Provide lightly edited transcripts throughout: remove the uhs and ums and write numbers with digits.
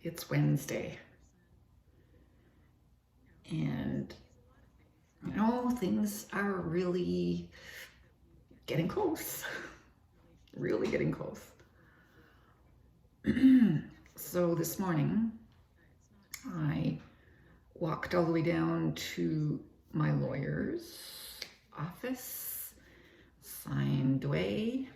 It's Wednesday. And, things are really getting close. Really getting close. So this morning, I walked all the way down to my lawyer's office, signed away,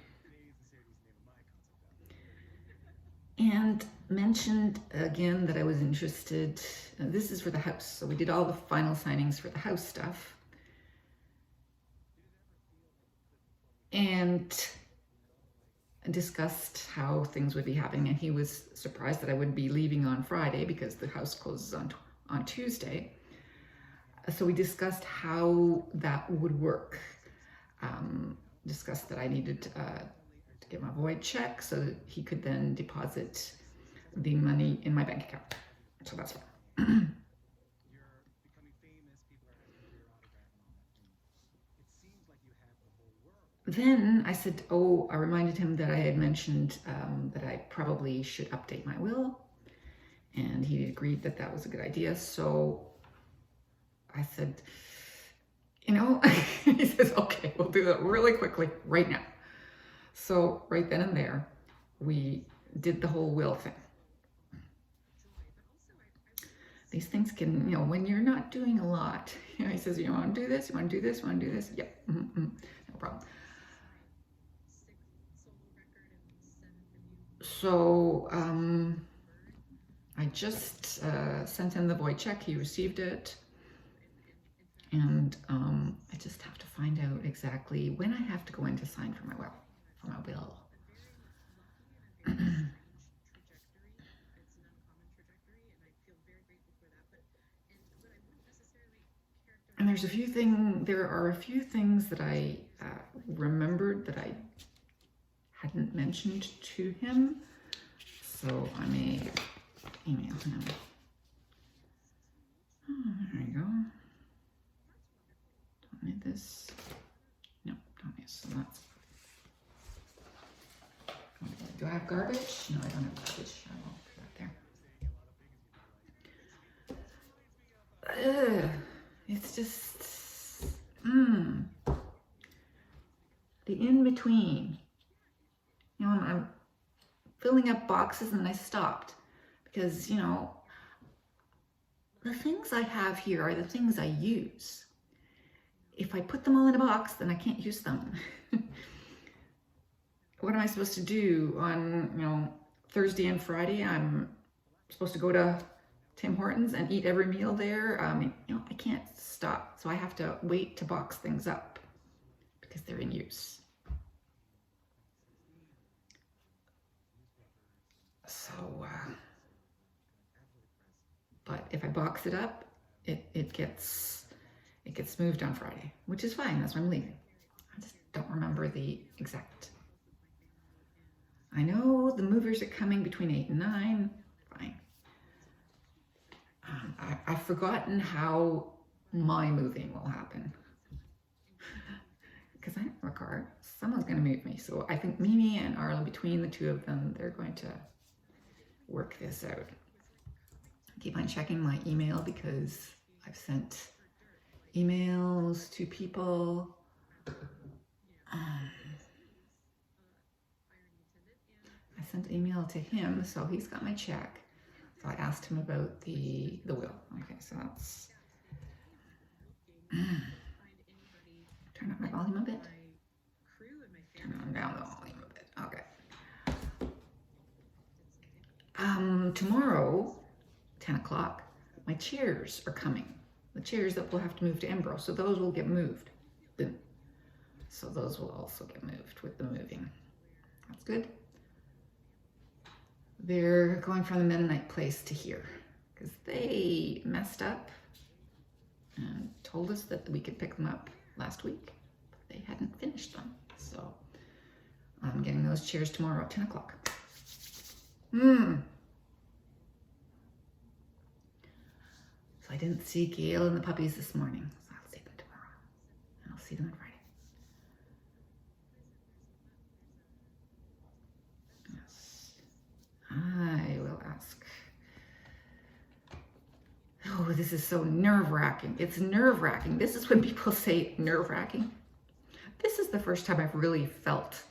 and mentioned again that I was interested. This is for the house, so we did all the final signings for the house stuff. And discussed how things would be happening, and he was surprised that I would be leaving on Friday because the house closes on Tuesday. So we discussed how that would work. Discussed that I needed to get my void check so that he could then deposit the money in my bank account. So that's fine. Then I said, I reminded him that I had mentioned that I probably should update my will, and he agreed that that was a good idea. So I said, he says, okay, we'll do that really quickly right now. So right then and there, we did the whole will thing. These things can, when you're not doing a lot, he says, you want to do this? You want to do this? You want to do this? Yep. No problem. So I just sent him the void check. He received it. And I just have to find out exactly when I have to go in to sign for my will. And there are a few things that I remembered that I hadn't mentioned to him, so I may email him. There you go. Don't need this. No, don't need this. So that's. Do I have garbage? No, I don't have garbage. I will put that there. It's just the in between. I'm filling up boxes and I stopped because, the things I have here are the things I use. If I put them all in a box, then I can't use them. What am I supposed to do on, Thursday and Friday? I'm supposed to go to Tim Hortons and eat every meal there. I can't stop. So I have to wait to box things up because they're in use. So, but if I box it up, it gets moved on Friday, which is fine. That's why I'm leaving. I just don't remember the exact. I know the movers are coming between 8 and 9. Fine. I've forgotten how my moving will happen. Because I don't have a car. Someone's going to move me. So I think Mimi and Arlen, between the two of them, they're going to work this out. Keep on checking my email because I've sent emails to people. I sent an email to him, so he's got my check. So I asked him about the will. Okay, so that's turn up my volume a bit. Turn on down the volume a bit. Okay. Tomorrow, 10 o'clock, my chairs are coming. The chairs that we'll have to move to Embro, so those will get moved. Boom. So those will also get moved with the moving. That's good. They're going from the Mennonite place to here because they messed up and told us that we could pick them up last week, but they hadn't finished them. So I'm getting those chairs tomorrow at 10 o'clock. So I didn't see Gail and the puppies this morning, so I'll see them tomorrow. And I'll see them on Friday. Yes. I will oh, this is so nerve-wracking. It's nerve-wracking. This is when people say nerve-wracking. This is the first time I've really felt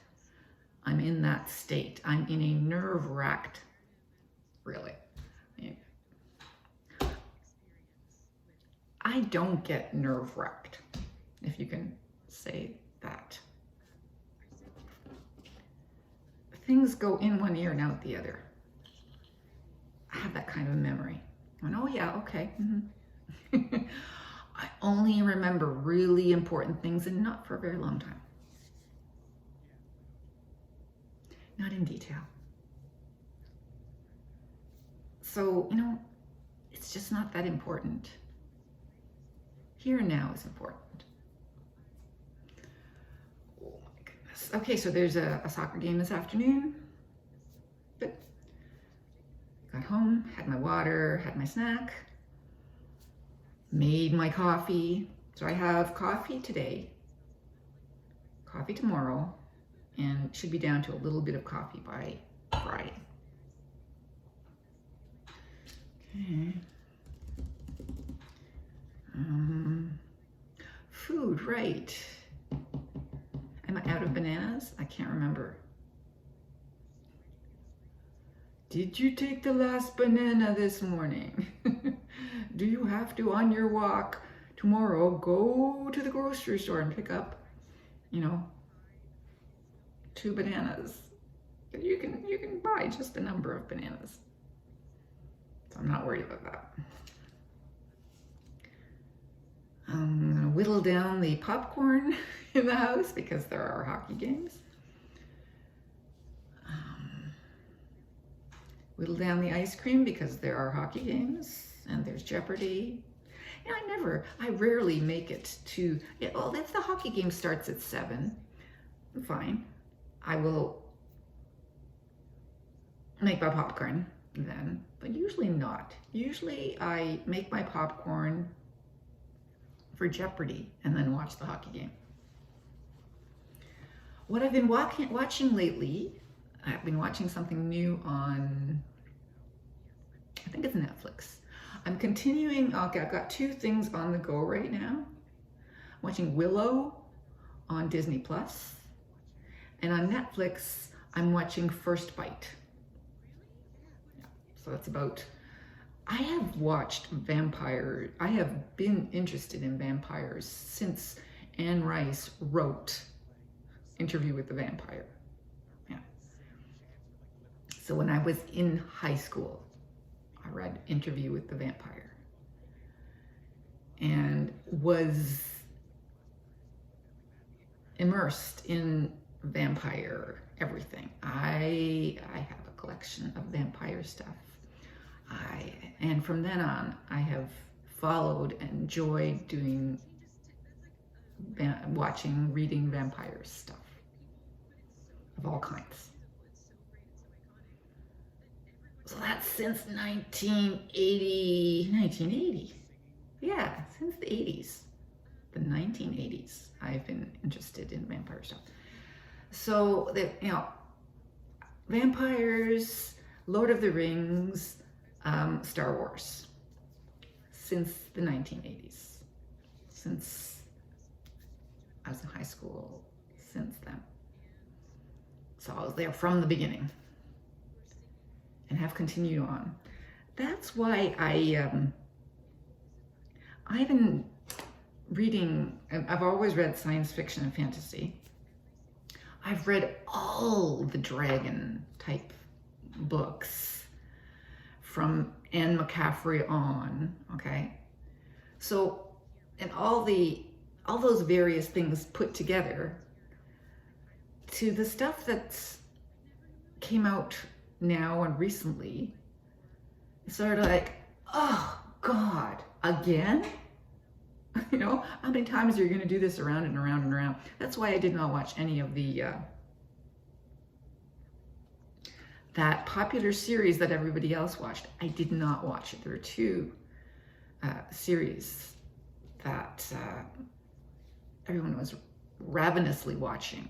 I'm in that state. I'm in a nerve-wracked, really. I don't get nerve-wracked, if you can say that. Things go in one ear and out the other. I have that kind of memory. And oh yeah, okay. I only remember really important things, and not for a very long time. Not in detail. So, you know, it's just not that important. Here and now is important. Oh my goodness. Okay, so there's a soccer game this afternoon. Good. Got home, had my water, had my snack, made my coffee. So I have coffee today, coffee tomorrow, and should be down to a little bit of coffee by Friday. Okay. Food, right. Am I out of bananas? I can't remember. Did you take the last banana this morning? Do you have to, on your walk tomorrow, go to the grocery store and pick up, you know, 2 bananas? You can buy just a number of bananas. So I'm not worried about that. I'm gonna whittle down the popcorn in the house because there are hockey games. Whittle down the ice cream because there are hockey games and there's Jeopardy. And I rarely make it to, well, if the hockey game starts at 7, fine. I will make my popcorn then, but usually not. Usually I make my popcorn for Jeopardy and then watch the hockey game. What I've been watching lately, I've been watching something new on, I think it's Netflix. I'm continuing, okay, I've got 2 things on the go right now. I'm watching Willow on Disney Plus, and on Netflix, I'm watching First Bite. Yeah, so that's about, I have watched vampires, I have been interested in vampires since Anne Rice wrote Interview with the Vampire. Yeah. So when I was in high school, I read Interview with the Vampire and was immersed in vampire everything. I have a collection of vampire stuff. And from then on, I have followed and enjoyed doing, watching, reading vampire stuff of all kinds. So that's since 1980. Yeah, since the 80s, the 1980s, I've been interested in vampire stuff. So, you know, vampires, Lord of the Rings, Star Wars, since the 1980s, since I was in high school, since then. So I was there from the beginning and have continued on. That's why I've been reading, I've always read science fiction and fantasy. I've read all the dragon type books from Anne McCaffrey on, okay? So, and all those various things put together to the stuff that's came out now and recently, it's sort of like, oh God, again? You know, how many times are you going to do this around and around and around? That's why I did not watch any of the that popular series that everybody else watched. I did not watch it. There were 2 series that everyone was ravenously watching.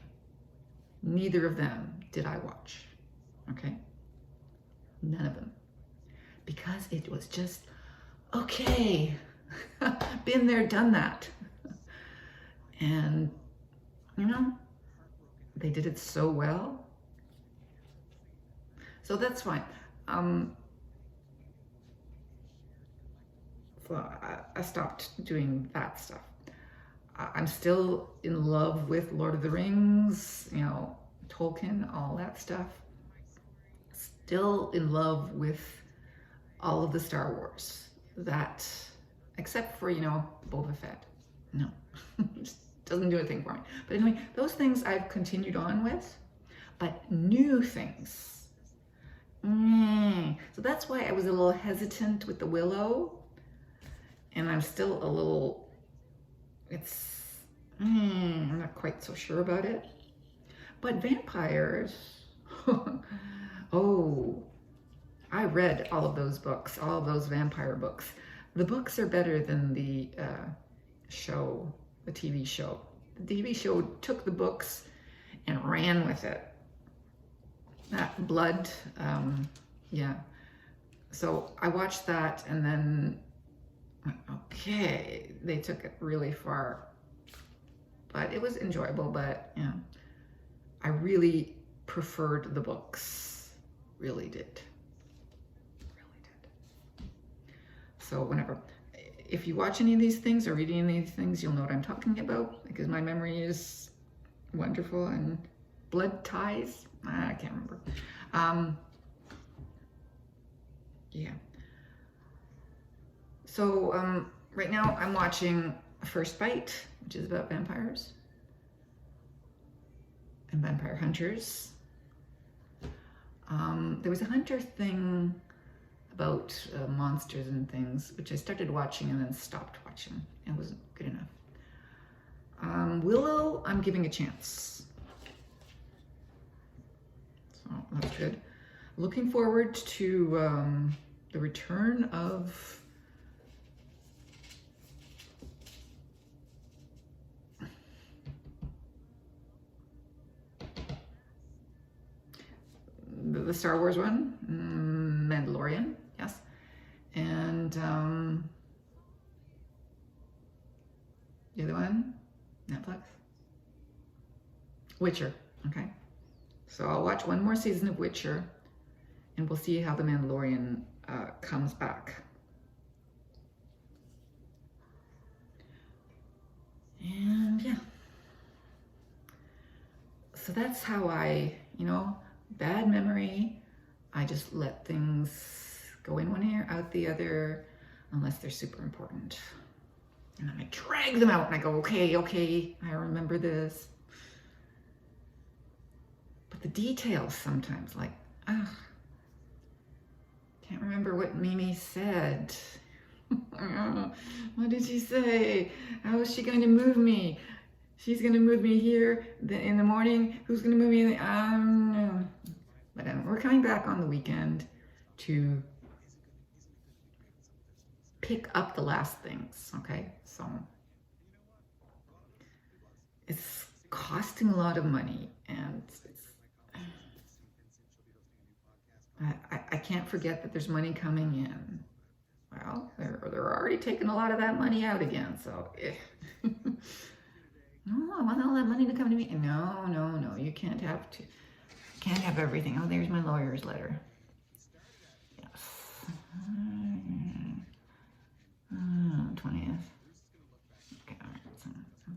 Neither of them did I watch. Okay? None of them. Because it was just, okay, been there, done that. And, you know, they did it so well. So that's fine. So I stopped doing that stuff. I'm still in love with Lord of the Rings, you know, Tolkien, all that stuff. Still in love with all of the Star Wars. That, except for, you know, Boba Fett. No, just doesn't do a thing for me. But anyway, those things I've continued on with, but new things. So that's why I was a little hesitant with the Willow. And I'm still a little, I'm not quite so sure about it. But vampires, oh, I read all of those books, all of those vampire books. The books are better than the show, the TV show. The TV show took the books and ran with it. That Blood, yeah. So I watched that and then, okay, they took it really far. But it was enjoyable, but yeah, I really preferred the books. Really did. Really did. So whenever, if you watch any of these things or read any of these things, you'll know what I'm talking about because my memory is wonderful. And Blood Ties, I can't remember. Yeah. So right now I'm watching First Bite, which is about vampires and vampire hunters. There was a hunter thing about monsters and things, which I started watching and then stopped watching. It wasn't good enough. Willow, I'm giving a chance. So that's good. Looking forward to the return of the Star Wars one, Mandalorian, yes, and the other one, Netflix, Witcher. Okay, so I'll watch one more season of Witcher, and we'll see how the Mandalorian comes back. And yeah, so that's how I, you know, bad memory. I just let things go in one ear, out the other, unless they're super important. And then I drag them out and I go, okay, I remember this. But the details sometimes, like, can't remember what Mimi said. What did she say? How is she going to move me? She's going to move me here in the morning. Who's going to move me in the, no. But we're coming back on the weekend to pick up the last things, okay? So it's costing a lot of money, and I can't forget that there's money coming in. Well, they're already taking a lot of that money out again, so no, I want all that money to come to me. No, you can't have everything. Oh, there's my lawyer's letter. Yes. 20th. Okay, all right, so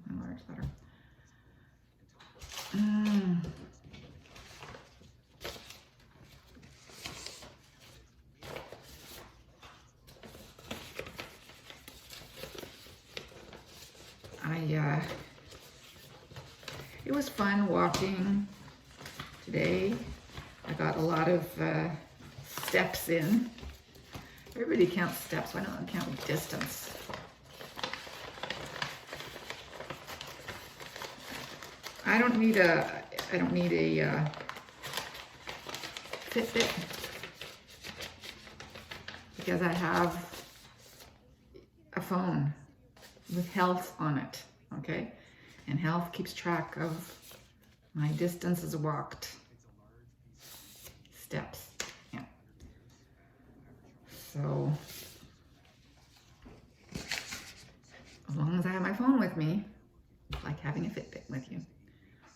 my lawyer's letter. It was fun walking today. I got a lot of steps in. Everybody counts steps. Why don't I count distance? I don't need a Fitbit because I have a phone with health on it, okay? And health keeps track of my distances walked. Steps, yeah. So, with me. It's like having a Fitbit with you.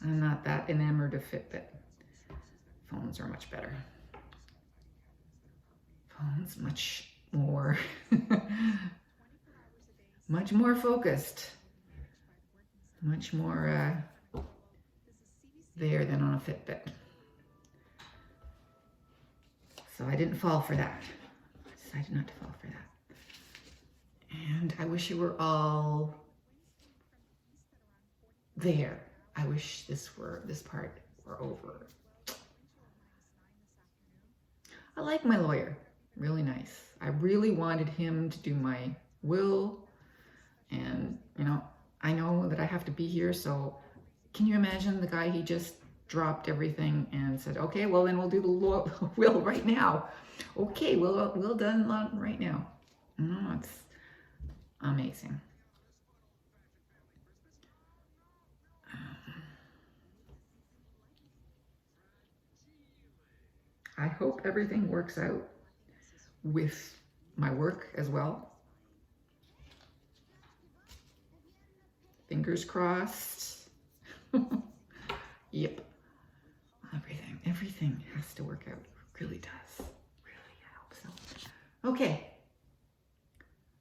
I'm not that enamored of Fitbit. Phones are much better. Phones much more, much more focused, much more there than on a Fitbit. So I didn't fall for that. I decided not to fall for that. And I wish it were all there. I wish this part were over. I like my lawyer, really nice. I really wanted him to do my will, and I know that I have to be here, so can you imagine the guy, he just dropped everything and said, okay, well then we'll do the will right now. Okay, we'll done right now. No, it's amazing. I hope everything works out with my work as well. Fingers crossed. Yep. Everything has to work out. It really does. Really, I hope so. Okay.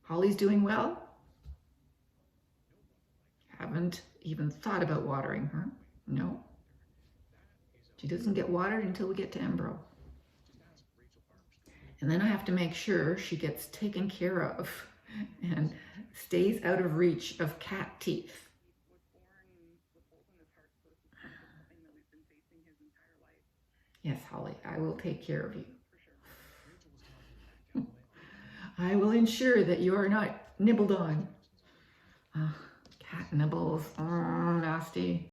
Holly's doing well. Haven't even thought about watering her. No. She doesn't get watered until we get to Embro. And then I have to make sure she gets taken care of and stays out of reach of cat teeth. Yes, Holly, I will take care of you. I will ensure that you are not nibbled on. Cat nibbles, nasty.